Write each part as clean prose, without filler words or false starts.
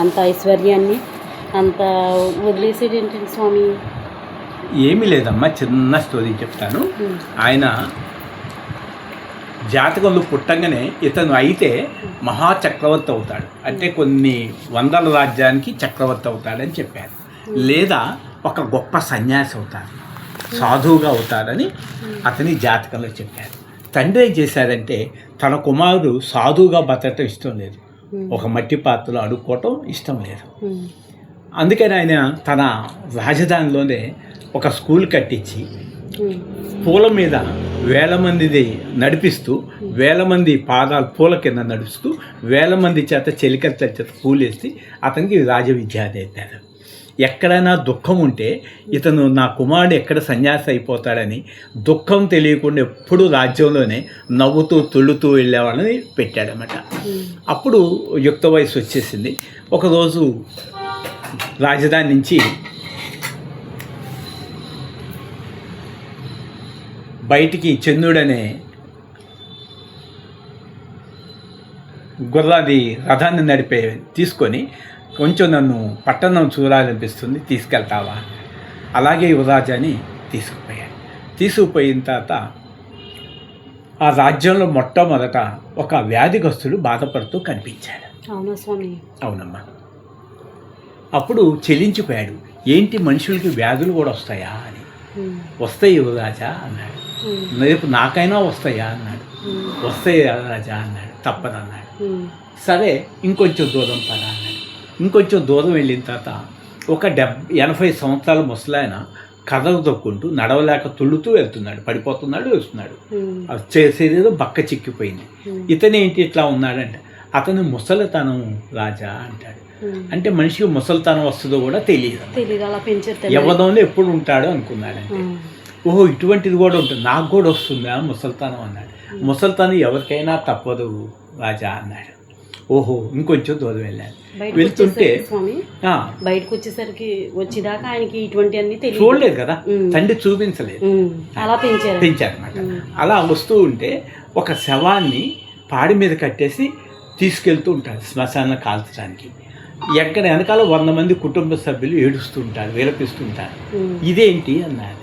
అంత ఐశ్వర్యాన్ని అంత వదిలేసేది ఏంటండి స్వామి? ఏమీ లేదమ్మా, చిన్న స్టోరీ చెప్తాను. ఆయన జాతకంలో పుట్టంగానే ఇతను అయితే మహాచక్రవర్తి అవుతాడు, అంటే కొన్ని వందల రాజ్యానికి చక్రవర్తి అవుతాడని చెప్పారు. లేదా ఒక గొప్ప సన్యాసి అవుతాడు, సాధువుగా అవుతాడని అతని జాతకంలో చెప్పారు. తండ్రి ఏం చేశారంటే తన కుమారుడు సాధువుగా బతకటం ఇష్టం లేదు, ఒక మట్టి పాత్రలో అడుక్కోవటం ఇష్టం లేదు. అందుకని ఆయన తన రాజధానిలోనే ఒక స్కూల్ కట్టించి పూల మీద వేల మందిది నడిపిస్తూ, వేల మంది పాదాలు పూల కింద నడుస్తూ, వేల మంది చేత చెలికత్తెల చేత పూలేసి అతనికి రాజవిద్య నేర్పారు. ఎక్కడైనా దుఃఖం ఉంటే ఇతను నా కుమారుడు ఎక్కడ సన్యాసి అయిపోతాడని దుఃఖం తెలియకుండా ఎప్పుడు రాజ్యంలోనే నవ్వుతూ తుళ్ళుతూ వెళ్ళేవాళ్ళని పెట్టాడనమాట. అప్పుడు యుక్త వయసు వచ్చేసింది. ఒకరోజు రాజధాని నుంచి బయటికి చంద్రుడనే గుర్రాది రథాన్ని నడిపే తీసుకొని కొంచెం నన్ను పట్టణం చూడాలనిపిస్తుంది, తీసుకెళ్తావా? అలాగే యువరాజాని తీసుకుపోయాడు. తీసుకుపోయిన తర్వాత ఆ రాజ్యంలో మొట్టమొదట ఒక వ్యాధిగ్రస్తుడు బాధపడుతూ కనిపించాడు. అవునా స్వామి? అవునమ్మా. అప్పుడు చెలించిపోయాడు, ఏంటి మనుషులకి వ్యాధులు కూడా వస్తాయా అని. వస్తాయి యువరాజా అన్నాడు. రేపు నాకైనా వస్తాయా అన్నాడు. వస్తాయి రాజా అన్నాడు. తప్పదన్నాడు. సరే ఇంకొంచెం దూరం పద అన్నాడు. ఇంకొంచెం దూరం వెళ్ళిన తర్వాత ఒక 80 సంవత్సరాల ముసలాయన కథలు తొక్కుంటూ నడవలేక తుళ్ళుతూ వెళ్తున్నాడు, పడిపోతున్నాడు, వస్తున్నాడు. శరీరం బక్క చిక్కిపోయింది. ఇతనేంటి ఇట్లా ఉన్నాడంటే అతను ముసలితనం రాజా అంటాడు. అంటే మనిషికి ముసలితనం వస్తుందో కూడా తెలియదు, యవ్వనంలో ఎప్పుడు ఉంటాడో అనుకున్నాడంటే, ఓహో ఇటువంటిది కూడా ఉంటుంది, నాకు కూడా వస్తుందా ముసలితనం అన్నాడు. ముసలితనం ఎవరికైనా తప్పదు రాజా అన్నాడు. ఓహో ఇంకొంచెం దూరం వెళ్ళాను. వెళ్తుంటే బయటకు వచ్చేసరికి వచ్చేదాకా ఆయనకి ఇటువంటి అన్ని చూడలేదు కదా, తండ్రి చూపించలేదు, అలా పెంచారన్నమాట. అలా వస్తూ ఉంటే ఒక శవాన్ని పాడి మీద కట్టేసి తీసుకెళ్తూ ఉంటాడు శ్మశానం కాల్చడానికి. ఎక్కడ వెనకాల 100 మంది కుటుంబ సభ్యులు ఏడుస్తూ ఉంటారు, విలపిస్తుంటారు. ఇదేంటి అన్నారు.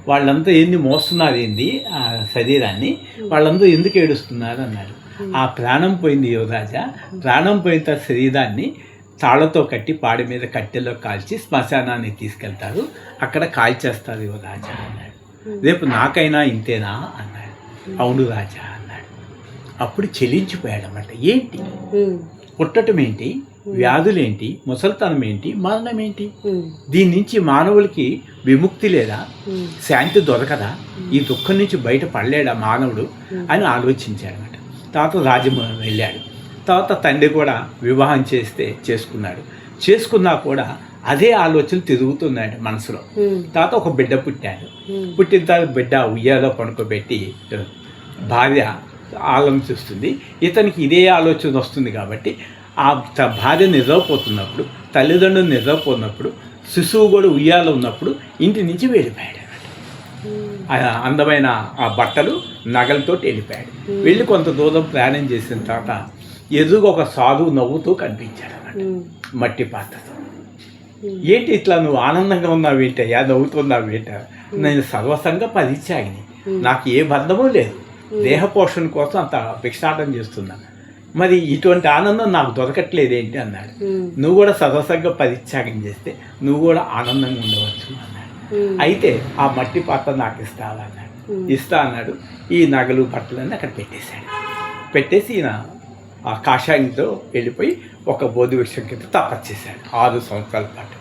వాళ్ళంతా ఏంది మోస్తున్నారు, ఏంది ఆ శరీరాన్ని, వాళ్ళందరూ ఎందుకు ఏడుస్తున్నారు అన్నారు. ఆ ప్రాణం పోయింది యువరాజా, ప్రాణం పోయిన శరీరాన్ని తాళ్లతో కట్టి పాడి మీద కట్టెలో కాల్చి శ్మశానాన్ని తీసుకెళ్తారు, అక్కడ కాల్చేస్తారు యువరాజా అన్నాడు. రేపు నాకైనా ఇంతేనా అన్నాడు. అవును రాజా అన్నాడు. అప్పుడు చెలించిపోయాడు అన్నమాట. ఏంటి పుట్టటం ఏంటి, వ్యాధులేంటి, ముసలితనం ఏంటి, మరణం ఏంటి, దీని నుంచి మానవులకి విముక్తి లేదా, శాంతి దొరకదా, ఈ దుఃఖం నుంచి బయట పడలేడా మానవుడు అని ఆలోచించాడు అనమాట. తర్వాత రాజమహల్ వెళ్ళాడు. తర్వాత తండ్రి కూడా వివాహం చేసుకున్నాడు. చేసుకున్నా కూడా అదే ఆలోచన తిరుగుతున్నాడు మనసులో. తర్వాత ఒక బిడ్డ పుట్టాడు. పుట్టిన తర్వాత బిడ్డ ఉయ్యాలో పడుకోబెట్టి భార్య ఆలోచిస్తుంది. ఇతనికి ఇదే ఆలోచన వస్తుంది కాబట్టి ఆ భార్య నిద్రపోతున్నప్పుడు, తల్లిదండ్రులు నిద్రపోతున్నప్పుడు, శిశువు కూడా ఉయ్యాలో ఉన్నప్పుడు ఇంటి నుంచి వెళ్ళిపోయాడు. అందమైన ఆ బట్టలు నగలతో వెళ్ళిపోయాడు. వెళ్ళి కొంత దూరం ప్రయాణం చేసిన తర్వాత ఎదురుగా ఒక సాధువు నవ్వుతూ కనిపించాడు అన్నమాట, మట్టి పాత్రతో. ఏంటి ఇట్లా నువ్వు ఆనందంగా ఉన్నావు ఏంటయ్యా, నవ్వుతున్నావు ఏంట? నేను సర్వసంగా పరిత్యాగిని, నాకు ఏ బంధమూ లేదు, దేహపోషణ కోసం అంత భిక్షాటం చేస్తున్నా, మరి ఇటువంటి ఆనందం నాకు దొరకట్లేదేంటి అన్నాడు. నువ్వు కూడా సర్వసంగా పరిత్యాగం చేస్తే నువ్వు కూడా ఆనందంగా ఉండవచ్చు అన్నాడు. అయితే ఆ మట్టి పాత్ర నాకు ఇస్తావా అన్నాడు. ఇస్తా అన్నాడు. ఈ నగలు బట్టలన్నీ అక్కడ పెట్టేశాడు. పెట్టేసి ఈయన ఆ కాషాయంతో వెళ్ళిపోయి ఒక బోధి వృక్షం కింద తపస్సు చేశాడు 6 సంవత్సరాల పాటు.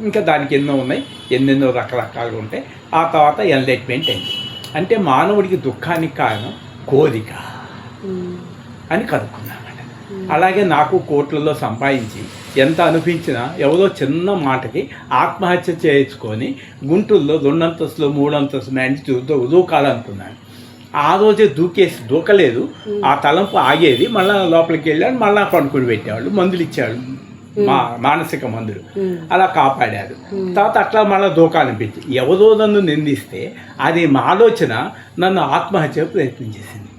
ఇంకా దానికి ఎన్నో ఉన్నాయి, ఎన్నెన్నో రకరకాలుగా ఉంటాయి. ఆ తర్వాత ఎన్లైట్మెంట్ అయింది. అంటే మానవుడికి దుఃఖానికి కారణం కోరిక అని కనుక్కున్నామట. అలాగే నాకు కోట్లలో సంపాదించి ఎంత అనిపించినా ఎవరో చిన్న మాటకి ఆత్మహత్య చేసుకొని గుంటూరులో 2 అంతస్తులు 3 అంతస్తులు ఇంటి దూకాలనుకున్నాను. ఆ రోజే దూకలేదు. ఆ తలంపు ఆగేది, మళ్ళీ లోపలికి వెళ్ళాడు, మళ్ళీ పడుకుని పెట్టేవాళ్ళు, మందులు ఇచ్చేవాళ్ళు, మానసిక మందులు, అలా కాపాడారు. తర్వాత అట్లా మళ్ళీ దూకాలనిపించి ఎవరో నన్ను నిందిస్తే అది మా ఆలోచన నన్ను ఆత్మహత్య ప్రయత్నం చేసింది.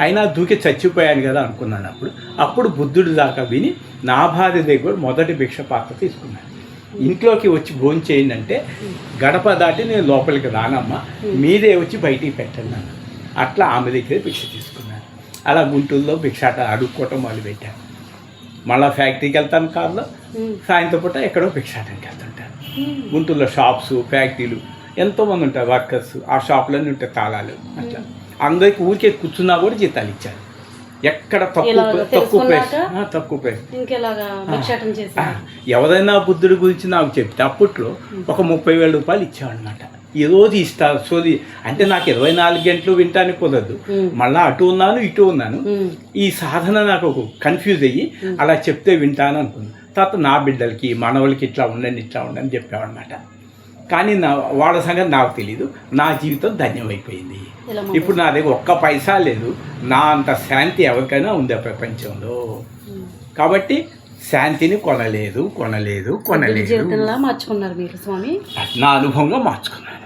అయినా దూకి చచ్చిపోయాను కదా అనుకున్నాను. అప్పుడు బుద్ధుడు దాకా విని నా భార్య దగ్గర మొదటి భిక్ష పాత్ర తీసుకున్నాను. ఇంట్లోకి వచ్చి భోజనం చేయండి అంటే గడప దాటి నేను లోపలికి రానమ్మా, మీదే వచ్చి బయటికి పెట్టండి అన్న. అట్లా ఆమె దగ్గర భిక్ష తీసుకున్నాను. అలా గుంటూరులో భిక్షాట అడుక్కోవటం మొదలుపెట్టాను. మళ్ళీ ఫ్యాక్టరీకి వెళ్తాను కారులో, సాయంత్రం పూట ఎక్కడో భిక్షాటనికి వెళ్తుంటాను. గుంటూరులో షాప్స్, ఫ్యాక్టరీలు ఎంతోమంది ఉంటారు వర్కర్స్, ఆ షాపులన్నీ ఉంటాయి తాళాలు. అట్లా అందరికి ఊరికే కూర్చున్నా కూడా జీతాలు ఇచ్చారు. ఎక్కడ తక్కువ ప్రైస్. ఎవరైనా బుద్ధుడి గురించి నాకు చెప్తే అప్పట్లో ఒక 30,000 రూపాయలు ఇచ్చామన్నమాట. ఈ రోజు ఇస్తారు సోది అంటే నాకు 24 గంటలు వింటానికి కుదరదు. మళ్ళీ అటు ఉన్నాను ఇటు ఉన్నాను. ఈ సాధన నాకు కన్ఫ్యూజ్ అయ్యి అలా చెప్తే వింటాను అనుకున్నాను. తర్వాత నా బిడ్డలకి మనవలకి ఇట్లా ఉండండి చెప్పామన్నమాట. కానీ వాళ్ళ సంగతి నాకు తెలీదు. నా జీవితం ధన్యమైపోయింది. ఇప్పుడు నా దగ్గర ఒక్క పైసా లేదు. నా అంత శాంతి ఎవరికైనా ఉంది ప్రపంచంలో. కాబట్టి శాంతిని కొనలేదు. మార్చుకున్నారు మీరు స్వామి. నా అనుభవంగా మార్చుకున్నాను.